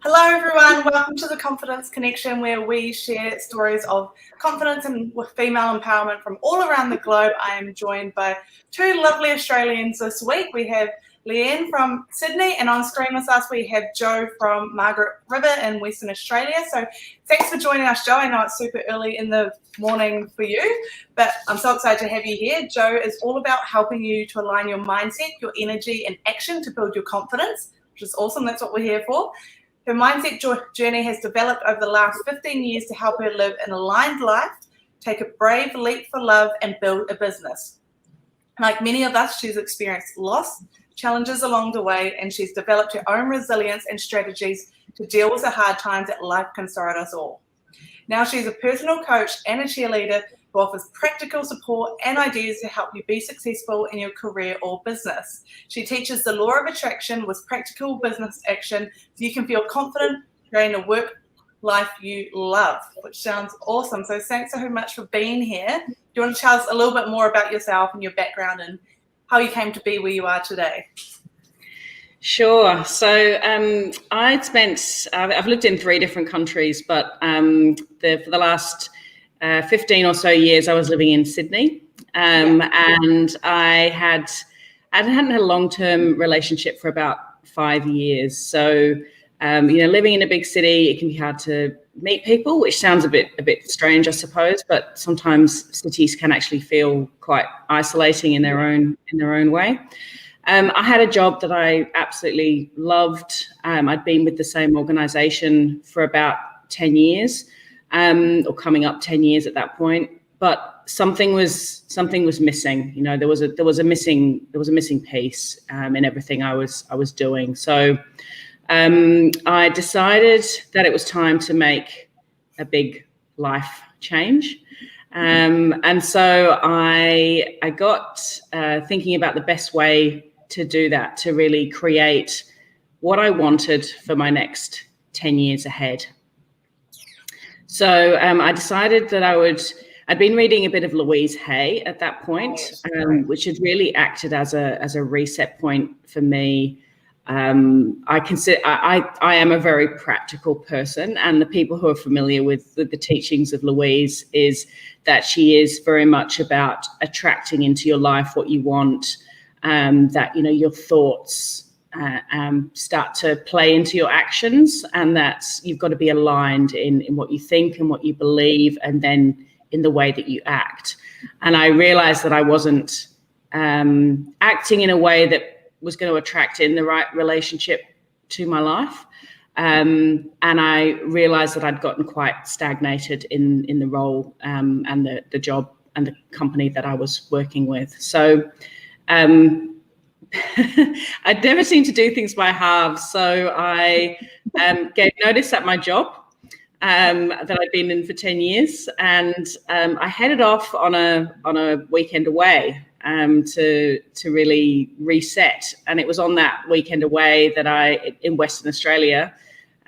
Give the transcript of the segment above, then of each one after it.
Hello everyone, welcome to the Confidence Connection, where we share stories of confidence and female empowerment from all around the globe. I am joined by two lovely Australians this week. We have Leanne from Sydney, and on screen with us we have Jo from Margaret River in Western Australia. So thanks for joining us, Jo. I know it's super early in the morning for you, but I'm so excited to have you here. Jo is all about helping you to align your mindset, your energy and action to build your confidence, which is awesome. That's what we're here for. Her mindset journey has developed over the last 15 years to help her live an aligned life, take a brave leap for love, and build a business. Like many of us, she's experienced loss, challenges along the way, and she's developed her own resilience and strategies to deal with the hard times that life can throw at us all. Now she's a personal coach and a cheerleader who offers practical support and ideas to help you be successful in your career or business. She teaches the law of attraction with practical business action so you can feel confident creating a work life you love, which sounds awesome. So thanks so much for being here. Do you want to tell us a little bit more about yourself and your background and how you came to be where you are today? Sure. So I've lived in 3 different countries, but for the last 15 or so years, I was living in Sydney, and I hadn't had a long-term relationship for about 5 years. So, living in a big city, it can be hard to meet people, which sounds a bit strange, I suppose, but sometimes cities can actually feel quite isolating in their own way. I had a job that I absolutely loved. I'd been with the same organisation for about 10 years. Or coming up 10 years at that point, but something was missing. There was a missing piece in everything I was doing. So I decided that it was time to make a big life change, and so I got thinking about the best way to do that, to really create what I wanted for my next 10 years ahead. So I decided that I'd been reading a bit of Louise Hay at that point, which had really acted as a reset point for me. I am a very practical person, and the people who are familiar with the teachings of Louise is that she is very much about attracting into your life what you want, that, your thoughts start to play into your actions, and that you've got to be aligned in what you think and what you believe, and then in the way that you act. And I realized that I wasn't acting in a way that was going to attract in the right relationship to my life. And I realized that I'd gotten quite stagnated in the role and the job and the company that I was working with. So I'd never seemed to do things by halves, so I gave notice at my job that I'd been in for 10 years, and I headed off on a weekend away to really reset. And it was on that weekend away that in Western Australia,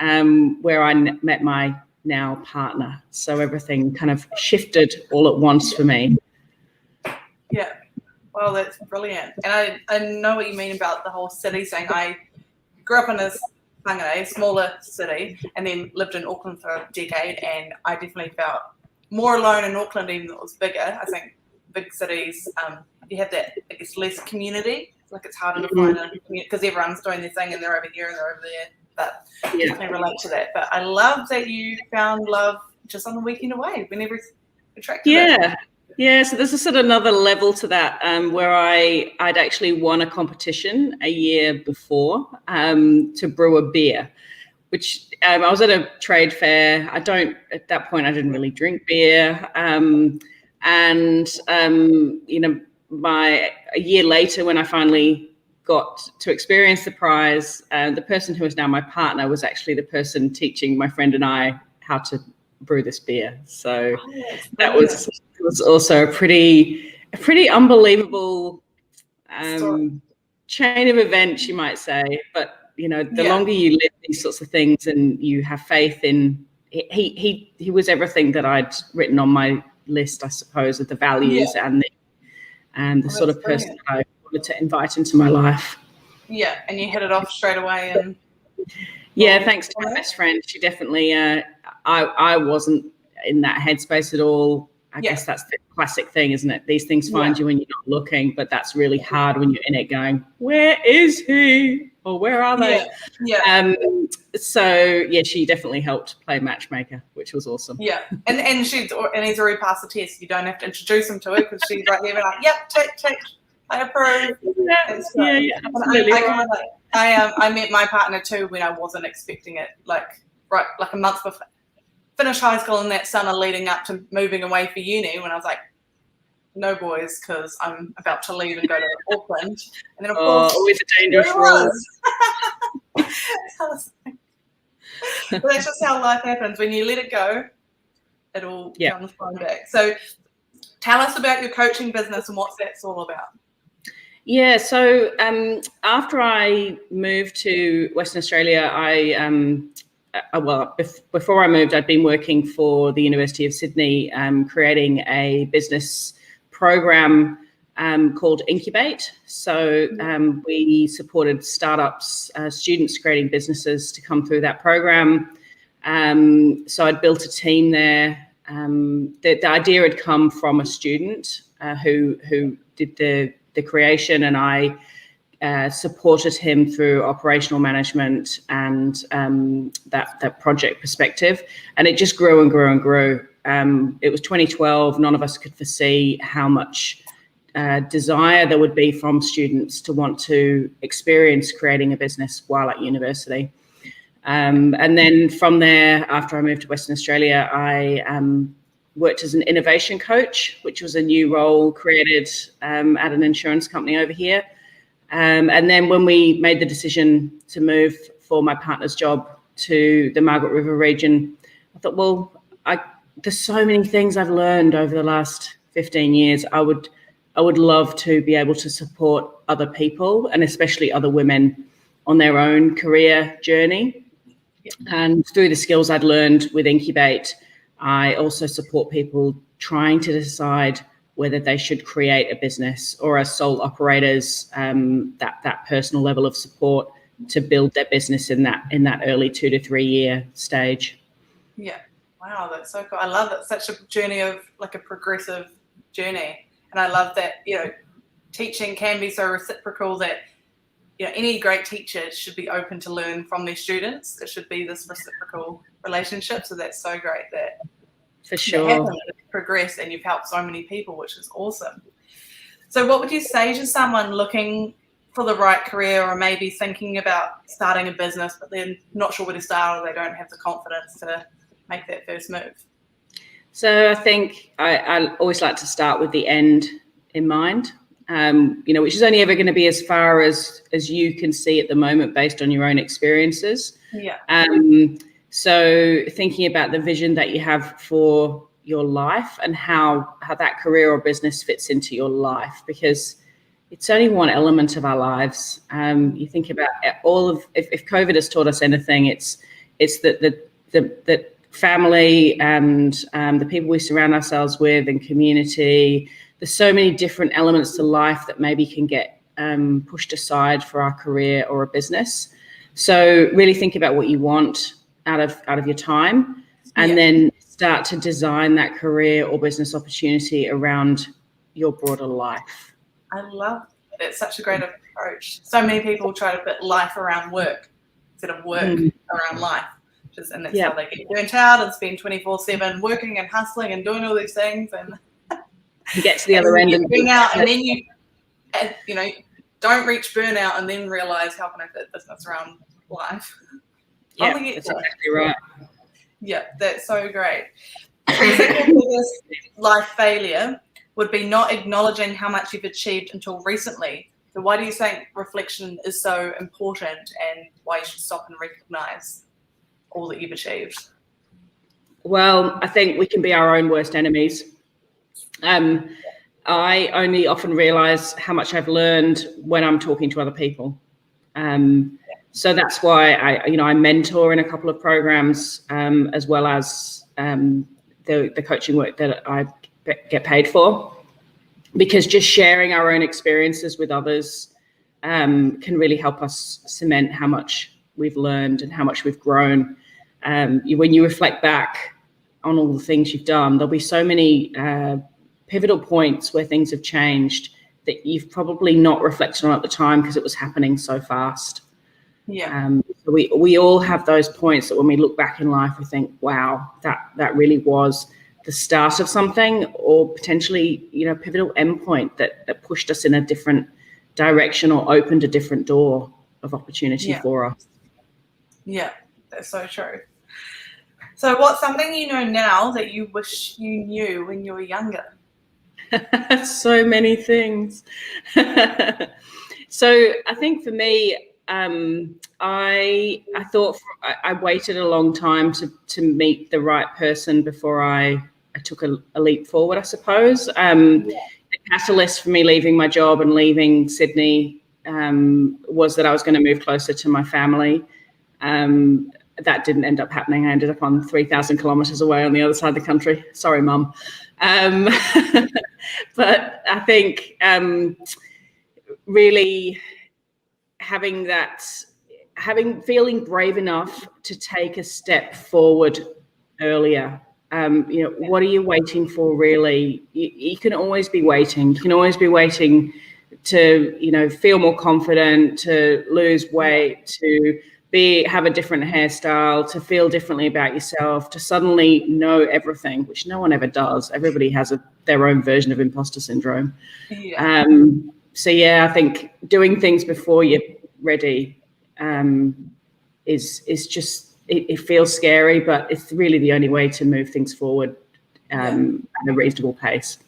where I met my now partner. So everything kind of shifted all at once for me. Yeah. Well, that's brilliant. And I know what you mean about the whole city thing. I grew up in a smaller city, and then lived in Auckland for a decade, and I definitely felt more alone in Auckland even though it was bigger. I think big cities, you have that, I guess, less community. Like it's harder to find a community because everyone's doing their thing and they're over here and they're over there. But I definitely relate to that. But I love that you found love just on the weekend away whenever it's attractive. Yeah, so there's a sort of another level to that, where I'd actually won a competition a year before to brew a beer, which I was at a trade fair. At that point, I didn't really drink beer. A year later, when I finally got to experience the prize, the person who is now my partner was actually the person teaching my friend and I how to brew this beer. So that was also a pretty unbelievable chain of events, you might say. But the longer you live these sorts of things and you have faith in, he was everything that I'd written on my list, I suppose, of the values and the sort of person that I wanted to invite into my life. Yeah, and you hit it off straight away. And Yeah, thanks to my best friend. She definitely, I wasn't in that headspace at all. I guess that's the classic thing, isn't it? These things find you when you're not looking, but that's really hard when you're in it going, where is he? Or where are they? So yeah, she definitely helped play matchmaker, which was awesome. Yeah, and he's already passed the test. You don't have to introduce him to it because she's right there, like, yep, tick, I approve. Yeah, absolutely. I met my partner too when I wasn't expecting it, like a month before finished high school in that summer leading up to moving away for uni, when I was like, no boys, because I'm about to leave and go to Auckland. And then of course, always a dangerous role. But that's just how life happens. When you let it go, it all comes flying back. So tell us about your coaching business and what that's all about. Yeah, so after I moved to Western Australia, before I moved, I'd been working for the University of Sydney, creating a business program called Incubate. So we supported startups, students creating businesses to come through that program. So I'd built a team there. The idea had come from a student who did the creation, and I supported him through operational management and that project perspective. And it just grew and grew and grew. It was 2012. None of us could foresee how much desire there would be from students to want to experience creating a business while at university. And then from there, after I moved to Western Australia, I worked as an innovation coach, which was a new role created at an insurance company over here. And then when we made the decision to move for my partner's job to the Margaret River region, I thought, well, there's so many things I've learned over the last 15 years. I would love to be able to support other people, and especially other women, on their own career journey. And through the skills I'd learned with Incubate, I also support people trying to decide whether they should create a business, or as sole operators, that personal level of support to build their business in that early 2 to 3 year stage. Yeah. Wow, that's so cool. I love it. Such a journey of like a progressive journey. And I love that, teaching can be so reciprocal that, any great teacher should be open to learn from their students. It should be this reciprocal relationship. So that's so great that for sure progress, and you've helped so many people, which is awesome. So what would you say to someone looking for the right career, or maybe thinking about starting a business, but they're not sure where to start, or they don't have the confidence to make that first move? So I think I always like to start with the end in mind, which is only ever going to be as far as you can see at the moment based on your own experiences. Yeah. So thinking about the vision that you have for your life and how that career or business fits into your life, because it's only one element of our lives. You think about if COVID has taught us anything, it's that family and the people we surround ourselves with and community. There's so many different elements to life that maybe can get pushed aside for our career or a business. So really think about what you want out of your time, and then start to design that career or business opportunity around your broader life. I love it. It's such a great approach. So many people try to put life around work instead of work around life. And that's how they get burnt out and spend 24/7 working and hustling and doing all these things, and you get to the other end and burn out, and then you don't reach burnout and then realize, how can I fit business around life? Yeah, that's exactly right. Yeah, that's so great. So the second biggest life failure would be not acknowledging how much you've achieved until recently. So why do you think reflection is so important, and why you should stop and recognize all that you've achieved? Well, I think we can be our own worst enemies. I only often realize how much I've learned when I'm talking to other people. So that's why I mentor in a couple of programs, as well as the coaching work that I get paid for, because just sharing our own experiences with others can really help us cement how much we've learned and how much we've grown. When you reflect back on all the things you've done, there'll be so many pivotal points where things have changed that you've probably not reflected on at the time because it was happening so fast. Yeah. So we all have those points that when we look back in life, we think, wow, that really was the start of something, or potentially, pivotal endpoint that pushed us in a different direction or opened a different door of opportunity for us. Yeah, that's so true. So what's something you know now that you wish you knew when you were younger? So many things. So I think for me, I thought I waited a long time to meet the right person before I took a leap forward, I suppose. The catalyst for me leaving my job and leaving Sydney was that I was going to move closer to my family. That didn't end up happening. I ended up on 3,000 kilometers away on the other side of the country. Sorry, Mum. But I think really feeling brave enough to take a step forward earlier. What are you waiting for, really? You can always be waiting. You can always be waiting to, feel more confident, to lose weight, to have a different hairstyle, to feel differently about yourself, to suddenly know everything, which no one ever does. Everybody has their own version of imposter syndrome. Yeah. So I think doing things before you're ready is just, it feels scary, but it's really the only way to move things forward at a reasonable pace.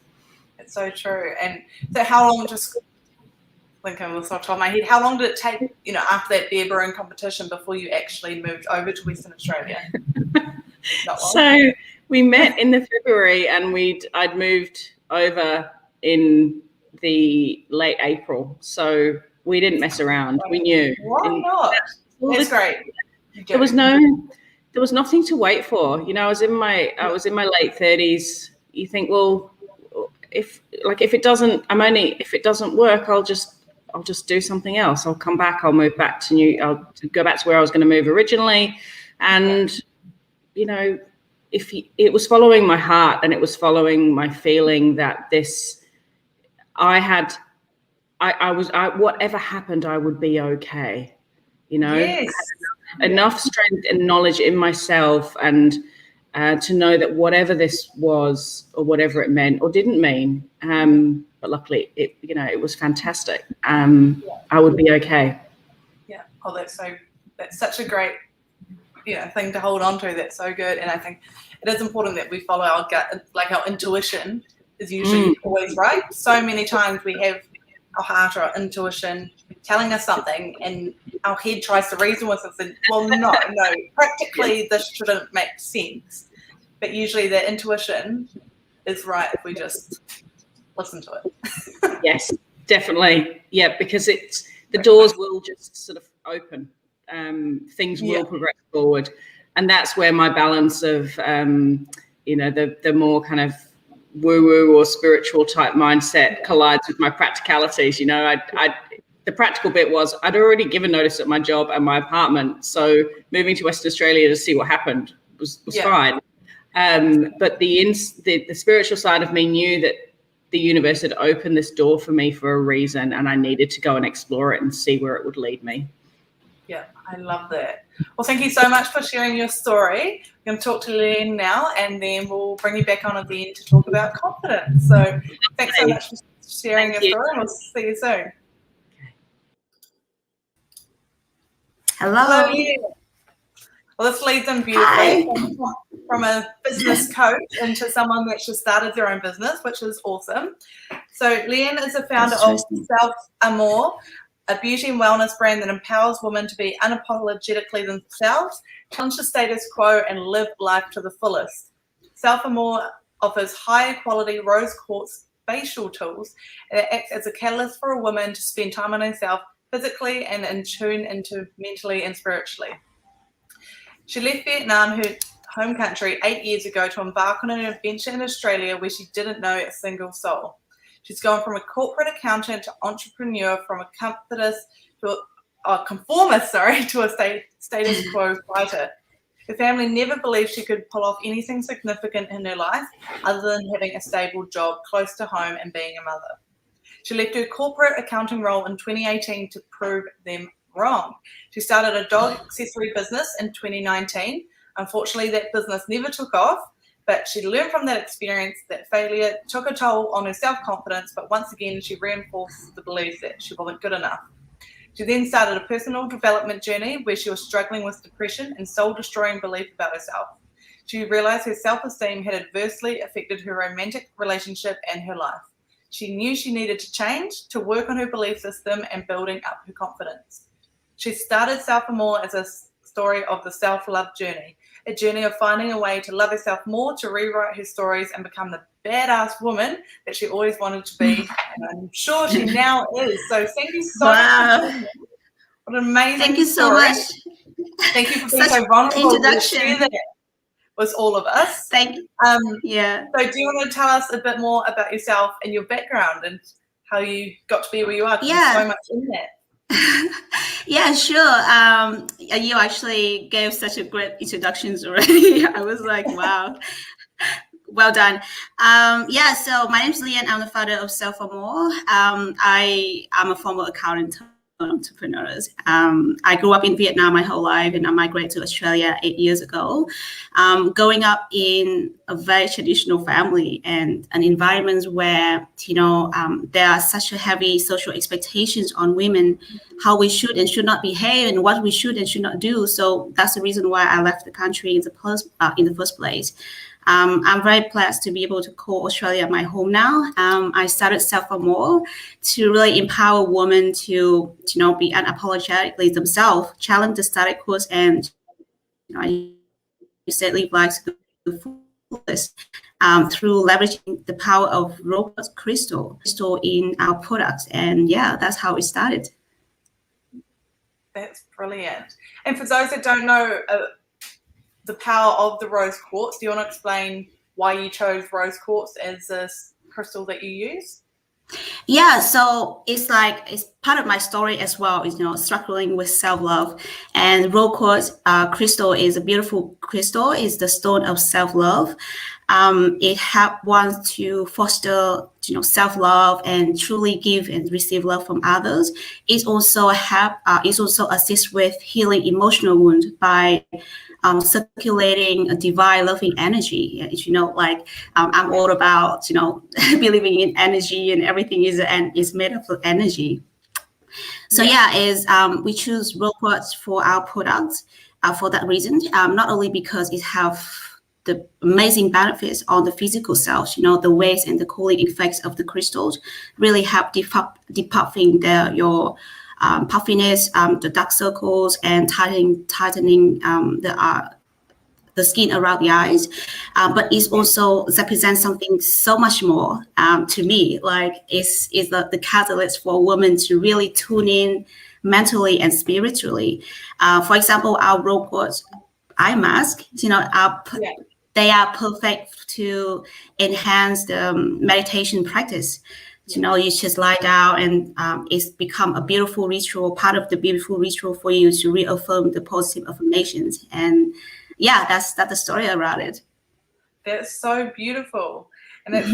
It's so true. And so how long, just thinking off the top of my head, how long did it take, after that beer brewing competition before you actually moved over to Western Australia? Not long. So we met in the February and I'd moved over in the late April. So we didn't mess around. We knew. Why not? That's great. There was nothing to wait for. I was in my late 30s. You think, well, if it doesn't work, I'll just do something else. I'll come back. I'll move back I'll go back to where I was going to move originally. And, it was following my heart and it was following my feeling that whatever happened, I would be okay. Yes. Enough strength and knowledge in myself and to know that whatever this was or whatever it meant or didn't mean, but luckily it was fantastic. I would be okay. Yeah. Oh, that's such a great thing to hold on to. That's so good. And I think it is important that we follow our gut, like our intuition is usually always right. So many times we have our heart or our intuition telling us something and our head tries to reason with us and, well, no, practically this shouldn't make sense. But usually the intuition is right if we just listen to it. Yes, definitely. Yeah, because the doors will just sort of open. Things will progress forward. And that's where my balance of, the more kind of woo-woo or spiritual type mindset collides with my practicalities. The practical bit was I'd already given notice at my job and my apartment, so moving to Western Australia to see what happened was fine. But the spiritual side of me knew that the universe had opened this door for me for a reason, and I needed to go and explore it and see where it would lead me. Yeah, I love that. Well, thank you so much for sharing your story. I'm going to talk to Leanne now, and then we'll bring you back on at the end to talk about confidence. So thanks so much for sharing your story, and we'll see you soon. Hello. Leanne. Well, this leads in beautifully from a business coach into someone that's just started their own business, which is awesome. So Leanne is the founder of Self Amour, a beauty and wellness brand that empowers women to be unapologetically themselves, challenge the status quo, and live life to the fullest. Self Amour offers higher quality rose quartz facial tools, and it acts as a catalyst for a woman to spend time on herself physically and in tune into mentally and spiritually. She left Vietnam, her home country, 8 years ago to embark on an adventure in Australia where she didn't know a single soul. She's gone from a corporate accountant to entrepreneur, from a conformist to a status quo fighter. Her family never believed she could pull off anything significant in her life other than having a stable job close to home and being a mother. She left her corporate accounting role in 2018 to prove them wrong. She started a dog accessory business in 2019. Unfortunately, that business never took off, but she learned from that experience that failure took a toll on her self-confidence, but once again, she reinforced the belief that she wasn't good enough. She then started a personal development journey where she was struggling with depression and soul-destroying belief about herself. She realized her self-esteem had adversely affected her romantic relationship and her life. She knew she needed to change, to work on her belief system and building up her confidence. She started Self-Amore as a story of the self-love journey, a journey of finding a way to love herself more, to rewrite her stories and become the badass woman that she always wanted to be. And I'm sure she now is. So thank you so much. What an amazing Thank you so story. much. Thank you for being so vulnerable introduction. to share that with all of us. Thank you. Yeah. So do you want to tell us a bit more about yourself and your background and how you got to be where you are? Yeah. There's so much in that. Yeah, sure. You actually gave such a great introductions already. I was like, wow, well done. Yeah, so my name is Leanne. I'm the founder of Self-Amore. I am a former accountant entrepreneurs. I grew up in Vietnam my whole life, and I migrated to Australia 8 years ago. Growing up in a very traditional family and an environment where, there are such a heavy social expectations on women, how we should and should not behave and what we should and should not do. So that's the reason why I left the country in the first place. I'm very blessed to be able to call Australia my home now. I started Self-Amore to really empower women to, be unapologetically themselves, challenge the status quo, and you said live life to the fullest through leveraging the power of raw crystal in our products. And yeah, that's how it started. That's brilliant. And for those that don't know, the power of the rose quartz. Do you want to explain why you chose rose quartz as a crystal that you use? Yeah, so it's part of my story as well, struggling with self-love. And rose quartz crystal is a beautiful crystal. It's the stone of self-love. It helps one to foster, self-love and truly give and receive love from others. It also assists with healing emotional wounds by circulating a divine loving energy. I'm all about, believing in energy, and everything is made up of energy. So we choose rose quartz for our products for that reason. Not only because it have the amazing benefits on the physical self, the waves and the cooling effects of the crystals really help depuffing your puffiness, the dark circles, and tightening the skin around the eyes. But it also represents something so much more to me. Like it's the catalyst for women to really tune in mentally and spiritually. For example, our rose quartz eye mask, they are perfect to enhance the meditation practice. You just lie down, and it's become a beautiful ritual, part of the beautiful ritual for you to reaffirm the positive affirmations. And yeah, that's the story around it. That's so beautiful. And that's,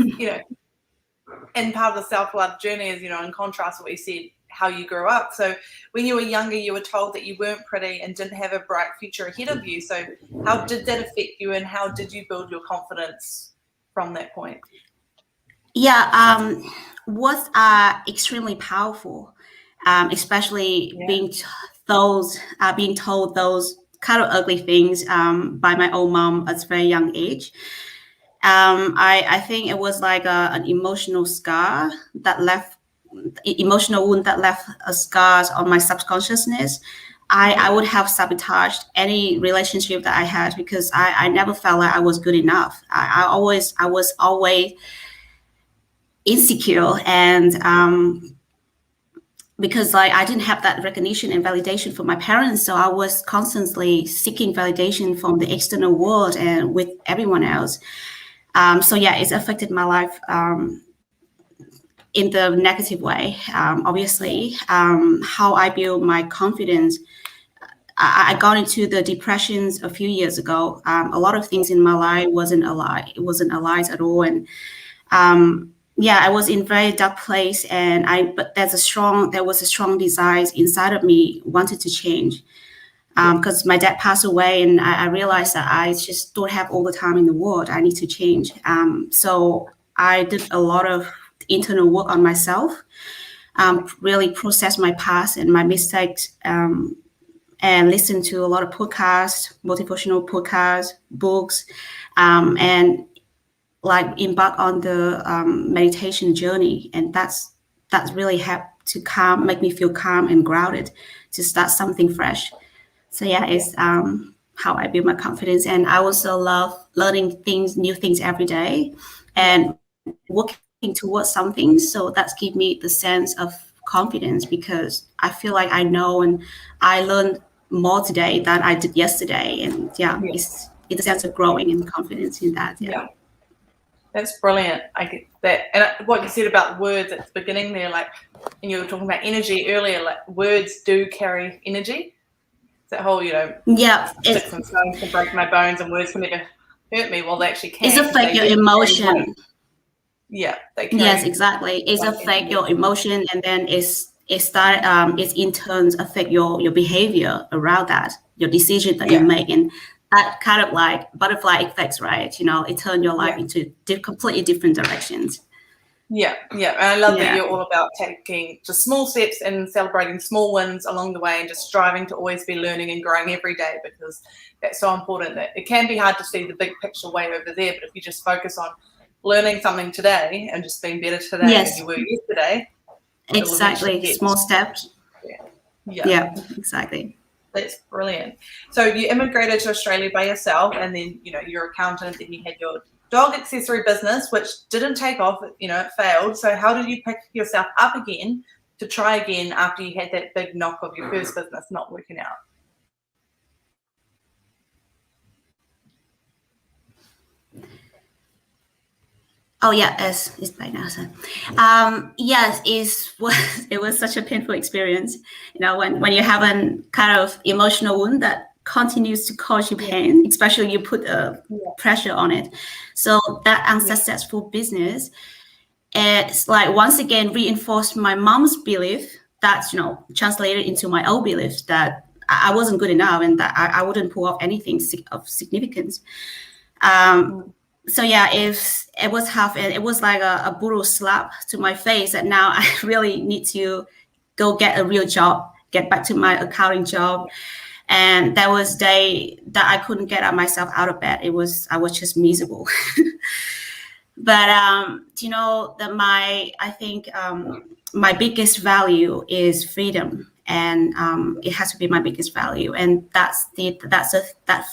and part of the self-love journey is, in contrast to what you said, how you grew up. So when you were younger, you were told that you weren't pretty and didn't have a bright future ahead of you. So how did that affect you, and how did you build your confidence from that point? Yeah, words are extremely powerful, especially being told those kind of ugly things by my own mom at a very young age. I think it was like an emotional wound that left scars on my subconsciousness. I would have sabotaged any relationship that I had because I never felt like I was good enough. I was always insecure, and because I didn't have that recognition and validation from my parents, so I was constantly seeking validation from the external world and with everyone else. It's affected my life in the negative way. Obviously, how I build my confidence, I got into the depressions a few years ago. A lot of things in my life wasn't aligned. It wasn't aligned at all, and I was in a very dark place. But there was a strong desire inside of me wanted to change. Because my dad passed away, and I realized that I just don't have all the time in the world. I need to change. So I did a lot of internal work on myself, really process my past and my mistakes, and listen to a lot of podcasts, motivational podcasts, books, and like embark on the meditation journey. And that's really helped to make me feel calm and grounded to start something fresh. So it's how I build my confidence. And I also love learning new things every day and working towards something. So that's give me the sense of confidence, because I feel like I know and I learned more today than I did yesterday. And it's a sense of growing and confidence in that. Yeah. That's brilliant. I get that. And what you said about words at the beginning there, like, and you were talking about energy earlier, like words do carry energy. That whole, sticks and stones can break my bones and words can never hurt me. Well, they actually can. It's affect your emotion. Yeah. Yes, exactly. It's affect your emotion, and then it's in turn affect your behavior around that, your decision that you make, and that kind of like butterfly effects, right? It turns your life into completely different directions. Yeah. And I love that you're all about taking just small steps and celebrating small wins along the way, and just striving to always be learning and growing every day, because that's so important. That it can be hard to see the big picture way over there, but if you just focus on learning something today and just being better today than you were yesterday. Exactly. Small steps. Yeah, exactly. That's brilliant. So you immigrated to Australia by yourself, and then, you're an accountant, and you had your dog accessory business, which didn't take off, it failed. So how did you pick yourself up again to try again after you had that big knock of your first business not working out? Oh yeah, it's by now. So, yes, it was such a painful experience. When you have a kind of emotional wound that continues to cause you pain, especially you put pressure on it. So that unsuccessful business, it's like once again reinforced my mom's belief that translated into my own belief that I wasn't good enough and that I wouldn't pull off anything of significance. So if it was and it was like a brutal slap to my face that now I really need to go get a real job, get back to my accounting job. And there was day that I couldn't get myself out of bed. I was just miserable. But I think my biggest value is freedom, and it has to be my biggest value. And that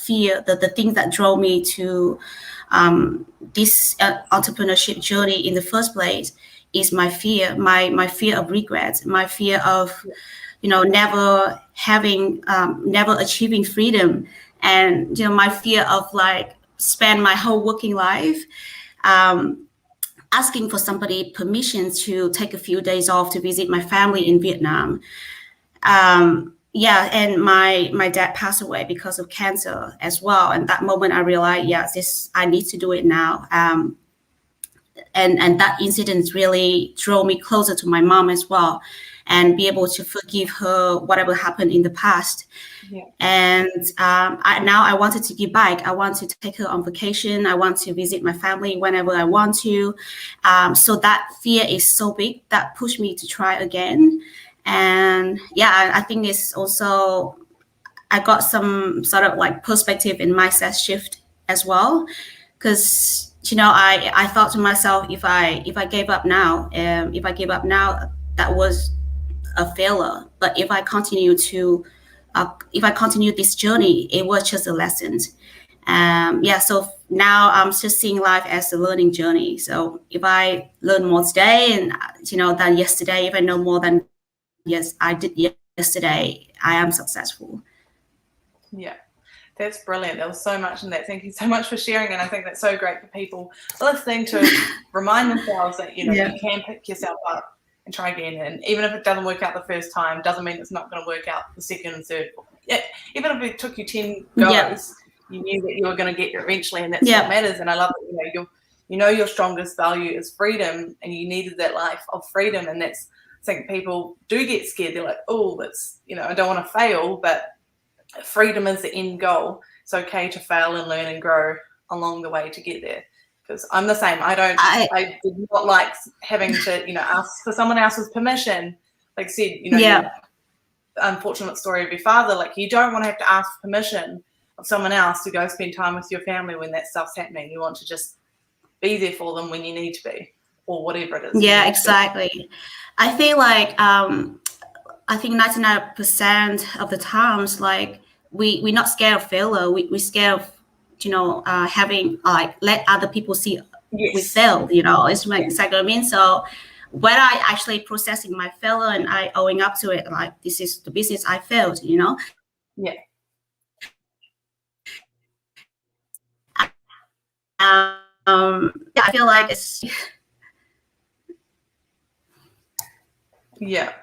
fear, the thing that drove me to this entrepreneurship journey in the first place is my fear, my fear of regrets, my fear of never achieving freedom, and my fear of like spend my whole working life asking for somebody permission to take a few days off to visit my family in Vietnam. And my dad passed away because of cancer as well. And that moment I realized, I need to do it now. And that incident really drove me closer to my mom as well, and be able to forgive her whatever happened in the past. Yeah. And now I wanted to give back. I want to take her on vacation. I want to visit my family whenever I want to. So that fear is so big that pushed me to try again. And I think it's also, I got some sort of like perspective and mindset shift as well. Because, I thought to myself, if I gave up now, that was a failure. But if I continue this journey, it was just a lesson. So now I'm just seeing life as a learning journey. So if I learn more today and than yesterday, if I know more than I did yesterday, I am successful. Yeah. That's brilliant. There was so much in that. Thank you so much for sharing. And I think that's so great for people listening to remind themselves that, you can pick yourself up and try again. And even if it doesn't work out the first time, doesn't mean it's not going to work out the second and third. even if it took you 10 goes, you knew that you were going to get there eventually, and that's what matters. And I love that, your strongest value is freedom, and you needed that life of freedom. And that's, I think people do get scared. They're like, oh, that's, I don't want to fail, but freedom is the end goal. It's okay to fail and learn and grow along the way to get there. Because I'm the same. I did not like having to, ask for someone else's permission. Like I said, the unfortunate story of your father, like you don't want to have to ask permission of someone else to go spend time with your family when that stuff's happening. You want to just be there for them when you need to be, or whatever it is. Yeah, exactly. I think like I think 99% of the times, like we're not scared of failure. We're scared of having like let other people see we failed. It's like exactly what I mean. So when I actually processing my failure and I owing up to it, like this is the business I failed. Yeah. I feel like it's. Yeah.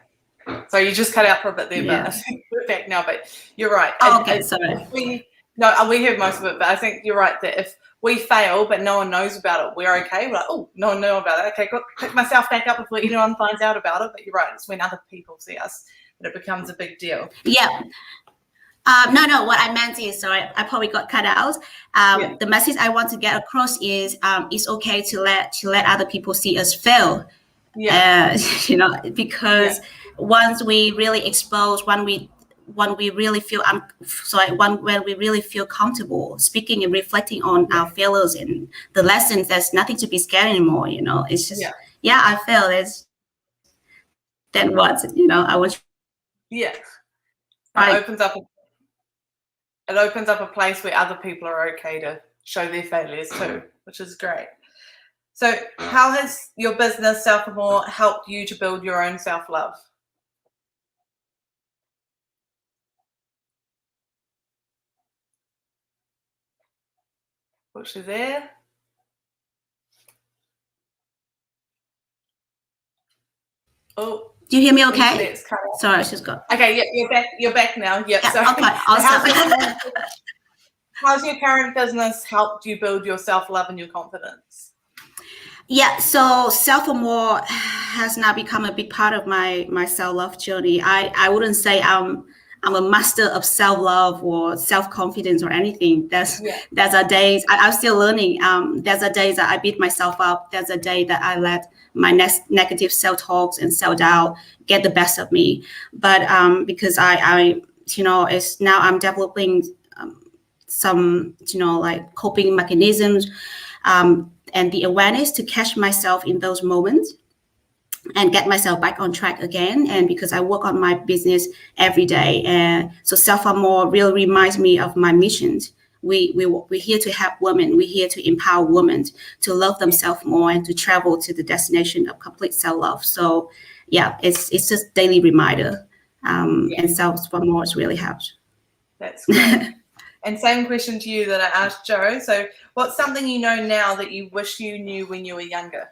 So you just cut out for a bit there, but I think we're back now. But you're right. Oh, okay, sorry. We heard most of it, but I think you're right that if we fail but no one knows about it, we're okay. We're like, oh, no one knew about it. Okay, got to pick myself back up before anyone finds out about it. But you're right. It's when other people see us that it becomes a big deal. Yeah. No. What I meant is, sorry, I probably got cut out. The message I want to get across is, it's okay to let other people see us fail. Yeah. Because once we really expose, when we really feel when we really feel comfortable speaking and reflecting on our failures and the lessons, there's nothing to be scared anymore. It's just I failed. It's then what? I was. Yeah. It opens up a place where other people are okay to show their failures too, which is great. So how has your business, Self More, helped you to build your own self-love? Was she there? Oh. Do you hear me okay? Sorry, she's got. Okay, you're back. You're back now. Yep. Yeah, okay, awesome. How's your current business helped you build your self-love and your confidence? Yeah, so Self More has now become a big part of my self-love journey. I wouldn't say I'm a master of self-love or self-confidence or anything. There's a days I'm still learning. There's a days that I beat myself up. There's a day that I let my negative self-talks and self-doubt get the best of me. But because I it's now I'm developing some like coping mechanisms and the awareness to catch myself in those moments and get myself back on track again. And because I work on my business every day, and so Self More really reminds me of my missions. We're here to help women. We're here to empower women to love themselves more and to travel to the destination of complete self-love. So it's just daily reminder. And Self More has really helped. That's great. And same question to you that I asked Joe. So what's something you know now that you wish you knew when you were younger?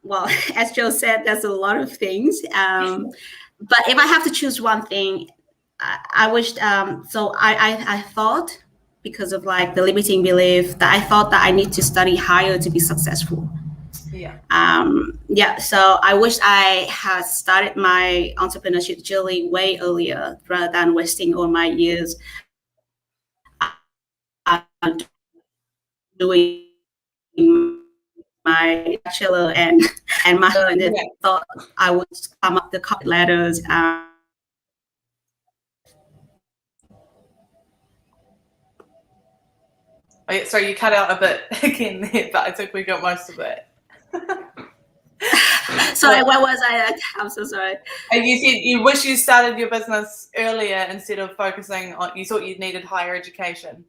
Well, as Joe said, there's a lot of things. But if I have to choose one thing, I wished, so I thought, because of like the limiting belief, that I thought that I need to study higher to be successful. So I wish I had started my entrepreneurship journey way earlier rather than wasting all my years doing my bachelor and master, and then thought I would come up the corporate ladders. So you cut out a bit again there, but I think we got most of it. Sorry, where was I? I'm so sorry. And you said you wish you started your business earlier instead of focusing on, you thought you needed higher education.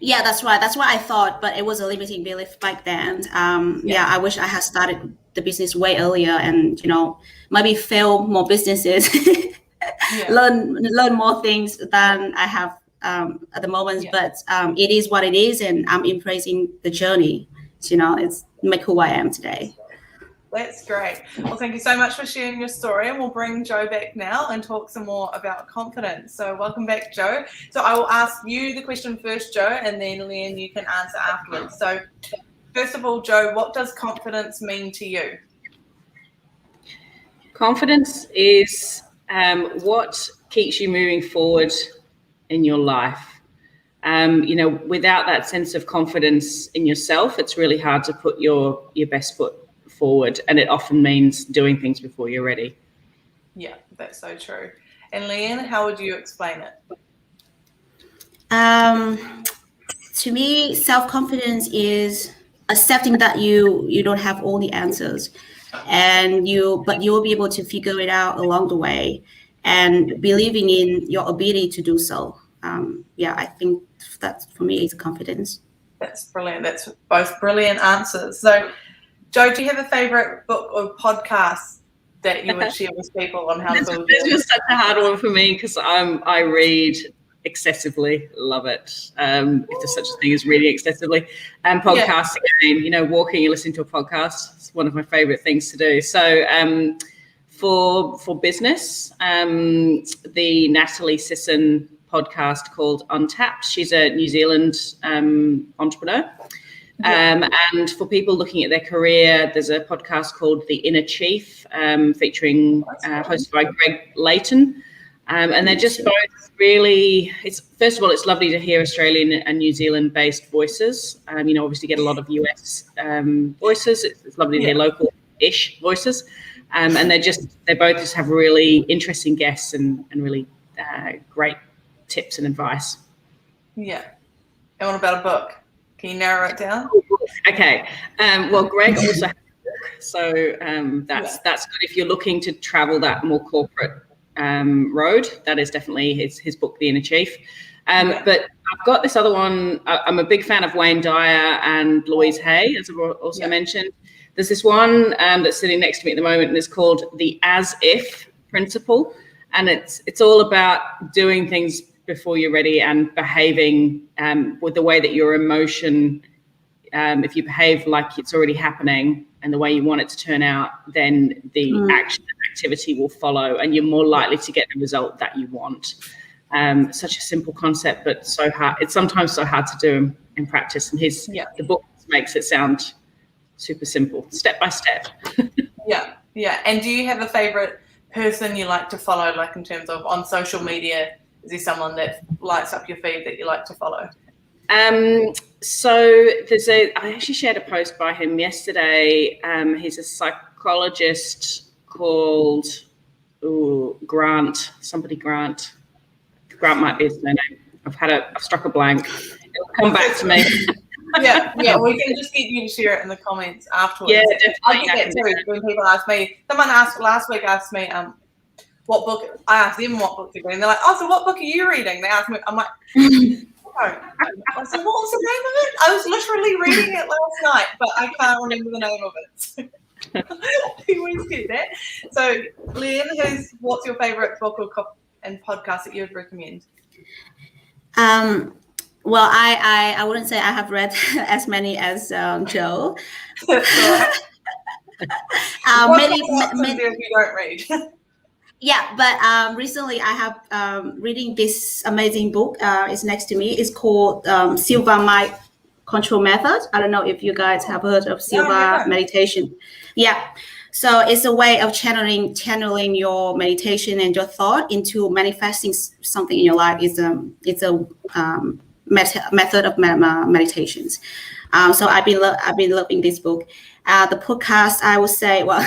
Yeah, that's right. That's what I thought, but it was a limiting belief back then. I wish I had started the business way earlier and, maybe fail more businesses, learn more things than I have at the moment. But it is what it is, and I'm embracing the journey. It's make who I am today. That's great. Well, thank you so much for sharing your story, and we'll bring Joe back now and talk some more about confidence. So welcome back, Joe. So I will ask you the question first, Joe, and then Leanne, you can answer afterwards. So first of all, Joe, what does confidence mean to you? Confidence is what keeps you moving forward in your life. Without that sense of confidence in yourself, it's really hard to put your best foot forward, and it often means doing things before you're ready. Yeah, that's so true. And Leanne, how would you explain it? To me, self-confidence is accepting that you don't have all the answers, but you'll be able to figure it out along the way, and believing in your ability to do so. I think that for me is confidence. That's brilliant. That's both brilliant answers. So, Joe, do you have a favorite book or podcast that you would share with people on how to build? This was such a hard one for me because I read excessively. Love it. If there's such a thing as reading excessively. And podcasting, again, walking and listening to a podcast, it's one of my favorite things to do. So for business, the Natalie Sisson podcast called Untapped. She's a New Zealand entrepreneur. And for people looking at their career, there's a podcast called The Inner Chief, featuring hosted by Greg Layton. And they're just both really, first of all, it's lovely to hear Australian and New Zealand based voices. Obviously get a lot of US voices. It's lovely to hear local-ish voices. And they both just have really interesting guests and really great tips and advice. Yeah. And what about a book? Can you narrow it down? Okay. Well, Greg also has a book. So that's good if you're looking to travel that more corporate road. That is definitely his book, The Inner Chief. But I've got this other one. I'm a big fan of Wayne Dyer and Louise Hay, as I've also mentioned. There's this one that's sitting next to me at the moment, and it's called The As If Principle. And it's all about doing things before you're ready and behaving with the way that your emotion, if you behave like it's already happening and the way you want it to turn out, then the action and activity will follow, and you're more likely to get the result that you want. Such a simple concept, but so hard. It's sometimes so hard to do in practice. And the book makes it sound super simple, step by step. Yeah. And do you have a favorite person you like to follow, like in terms of on social media? Is there someone that lights up your feed that you like to follow? So I actually shared a post by him yesterday. He's a psychologist called Grant. Grant might be his name. I've struck a blank. It'll come back to me. Yeah, we can just get you to share it in the comments afterwards. Yeah, definitely. I get that too. When people ask me, someone last week asked me, what book? I asked them what book they're reading. They're like, oh, so what book are you reading? They asked me. I'm like, I said, what was the name of it? I was literally reading it last night, but I can't remember the name of it. We always do that. So, Leanne, what's your favorite book and podcast that you would recommend? Well, I wouldn't say I have read as many as Joe. Many if you don't read. Yeah, but recently I have reading this amazing book. It's next to me. It's called Silva Mind Control Method. I don't know if you guys have heard of Silva meditation. Yeah, so it's a way of channeling your meditation and your thought into manifesting something in your life. It's a method of meditations. So I've been loving this book. The podcast, I would say, well,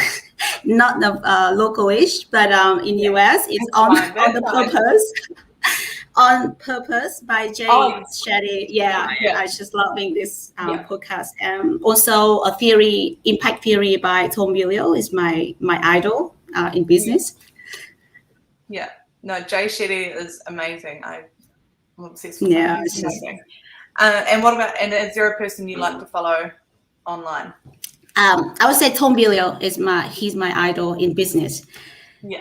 not local-ish, but in US, it's on Purpose by Jay Shetty. Yeah, I just loving this podcast. Also, Impact Theory by Tom Bilyeu is my idol in business. Yeah, no, Jay Shetty is amazing. I'm obsessed with him. Yeah, it's amazing. And what about? And is there a person you like to follow online? I would say Tom Bilyeu he's my idol in business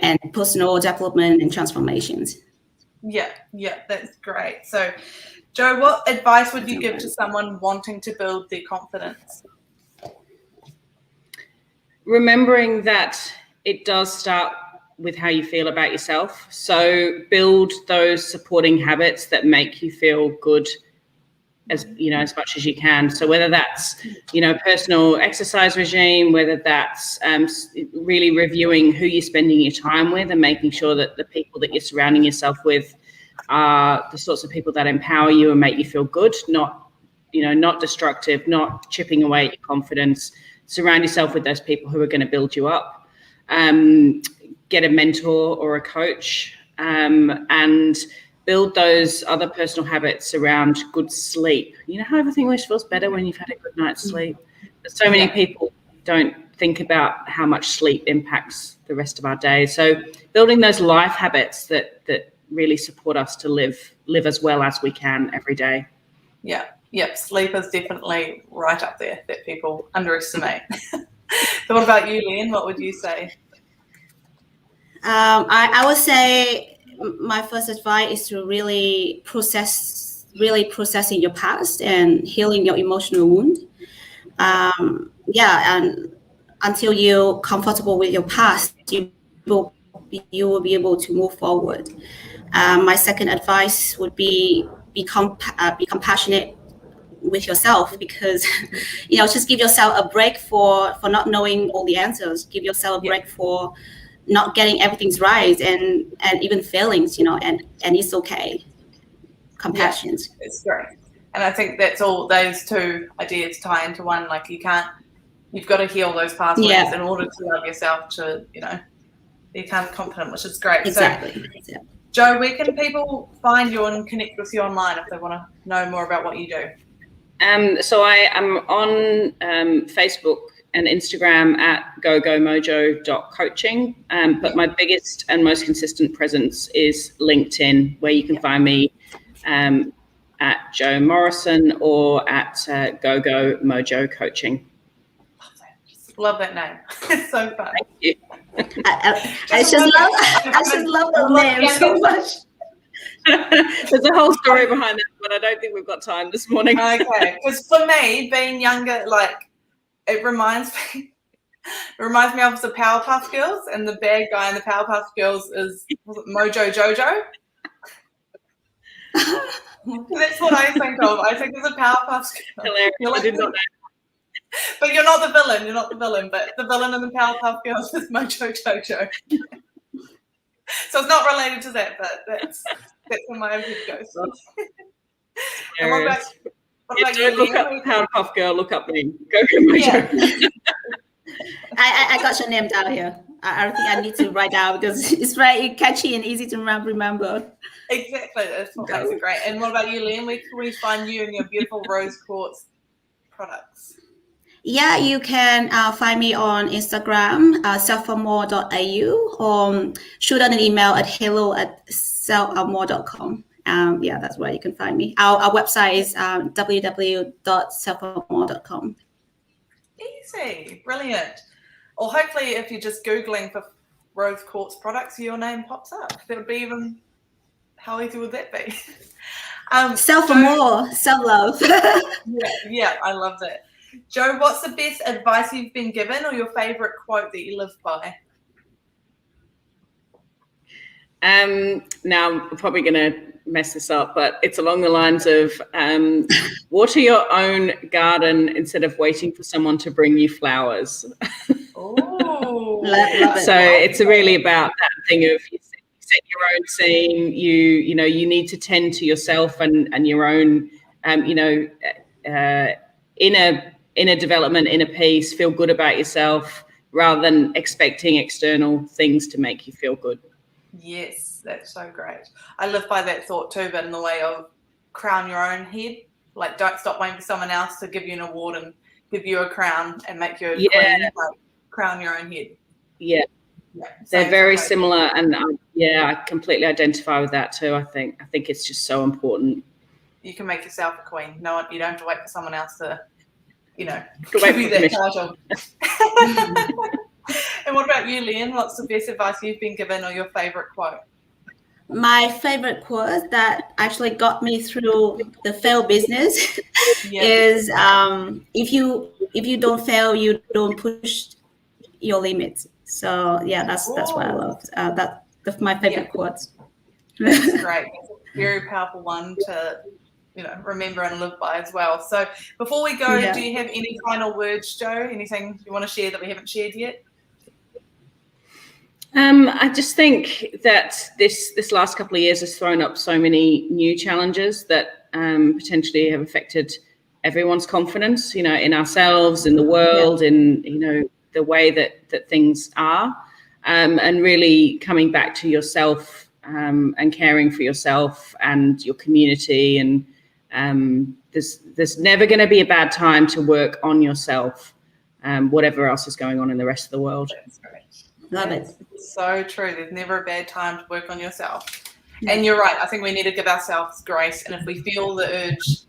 and personal development and transformations. Yeah, that's great. So, Joe, what advice would you give to someone wanting to build their confidence? remembering that it does start with how you feel about yourself. So build those supporting habits that make you feel good as much as you can. So whether that's, personal exercise regime, whether that's really reviewing who you're spending your time with and making sure that the people that you're surrounding yourself with are the sorts of people that empower you and make you feel good, not destructive, not chipping away at your confidence. Surround yourself with those people who are going to build you up. Get a mentor or a coach, and build those other personal habits around good sleep. You know how everything always feels better when you've had a good night's sleep? But so many people don't think about how much sleep impacts the rest of our day. So building those life habits that really support us to live as well as we can every day. Yep. Sleep is definitely right up there that people underestimate. So what about you, Leanne? What would you say? I would say my first advice is to really processing your past and healing your emotional wound. And until you're comfortable with your past, you will be able to move forward. My second advice would be compassionate with yourself, because just give yourself a break for not knowing all the answers. Give yourself a break for not getting everything's right and even failings, and it's okay. Compassion. Yeah, it's great. And I think that's all, those two ideas tie into one. Like you've got to heal those past wounds in order to love yourself, to, become confident, which is great. Exactly. So, Joe, where can people find you and connect with you online if they want to know more about what you do? So I am on Facebook and Instagram at Go Go Mojo Coaching. But my biggest and most consistent presence is LinkedIn, where you can find me at Joe Morrison or at Go Go Mojo Coaching. Love that name. It's so fun. Thank you. I just love the name so much. There's a whole story behind that, but I don't think we've got time this morning. Okay, because for me, being younger, it reminds me of the Powerpuff Girls, and the bad guy in the Powerpuff Girls was it Mojo Jojo? That's what I think of. I think of the Powerpuff Girls. I did not know. But you're not the villain. You're not the villain. But the villain in the Powerpuff Girls is Mojo Jojo. So it's not related to that, but that's where my head goes. And what about you? Look up Powerpuff Girl. Look up me. Go Go Mojo. Yeah. I got your name down here. I don't think I need to write down because it's very catchy and easy to remember. Exactly. That's what makes it great. And what about you, Leanne? Where can we find you and your beautiful rose quartz products? Yeah, you can find me on Instagram, selfamore.au, or shoot an email at hello@selfamore.com. That's where you can find me. Our website is www.selfamore.com. Easy. Brilliant. Or hopefully if you're just Googling for rose quartz products, your name pops up. That would be even, how easy would that be? Self-amore, self-love. yeah, I love that. Joe, what's the best advice you've been given or your favorite quote that you live by? Now I'm probably going to mess this up, but it's along the lines of water your own garden instead of waiting for someone to bring you flowers. Oh, so it's really about that thing of you set your own scene. You need to tend to yourself and your own inner development, inner peace. Feel good about yourself rather than expecting external things to make you feel good. Yes, that's so great. I live by that thought too, but in the way of crown your own head. Like, don't stop waiting for someone else to give you an award and give you a crown and make you a queen. Like, crown your own head. Yeah, they're very similar, and I completely identify with that too. I think it's just so important. You can make yourself a queen. No, you don't have to wait for someone else to, give you that title. And what about you, Leanne? What's the best advice you've been given or your favorite quote? My favorite quote that actually got me through the failed business is if you don't fail, you don't push your limits. So yeah, that's what I love. That's my favorite quotes. That's great. It's a very powerful one to remember and live by as well. So before we go, do you have any final words, Joe? Anything you want to share that we haven't shared yet? I just think that this last couple of years has thrown up so many new challenges that potentially have affected everyone's confidence, in ourselves, in the world, in the way that things are, and really coming back to yourself and caring for yourself and your community. And there's never going to be a bad time to work on yourself, whatever else is going on in the rest of the world. Love it. So true. There's never a bad time to work on yourself. And you're right. I think we need to give ourselves grace. And if we feel the urge,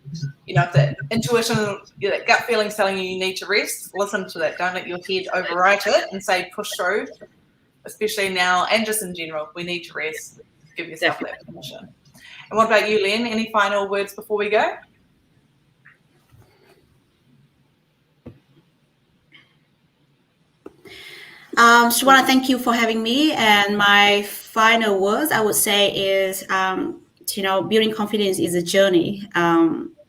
if the intuition, that gut feeling's telling you need to rest, listen to that. Don't let your head overwrite it and say push through, especially now and just in general. We need to rest. Give yourself that permission. And what about you, Leanne? Any final words before we go? So I want to thank you for having me. And my final words, I would say, is, building confidence is a journey.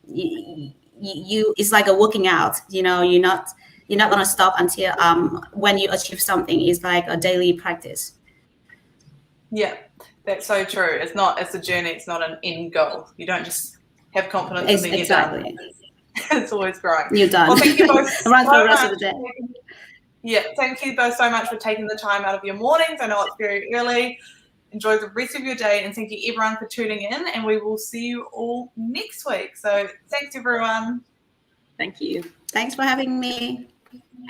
It's like a working out. You're not going to stop until when you achieve something. It's like a daily practice. Yeah, that's so true. It's a journey. It's not an end goal. You don't just have confidence and then you're done. It's always growing. You're done. Well, thank you both. Run for the rest of the day. Yeah, thank you both so much for taking the time out of your mornings. I know it's very early. Enjoy the rest of your day, and thank you everyone for tuning in, and we will see you all next week. So thanks everyone. Thank you. Thanks for having me.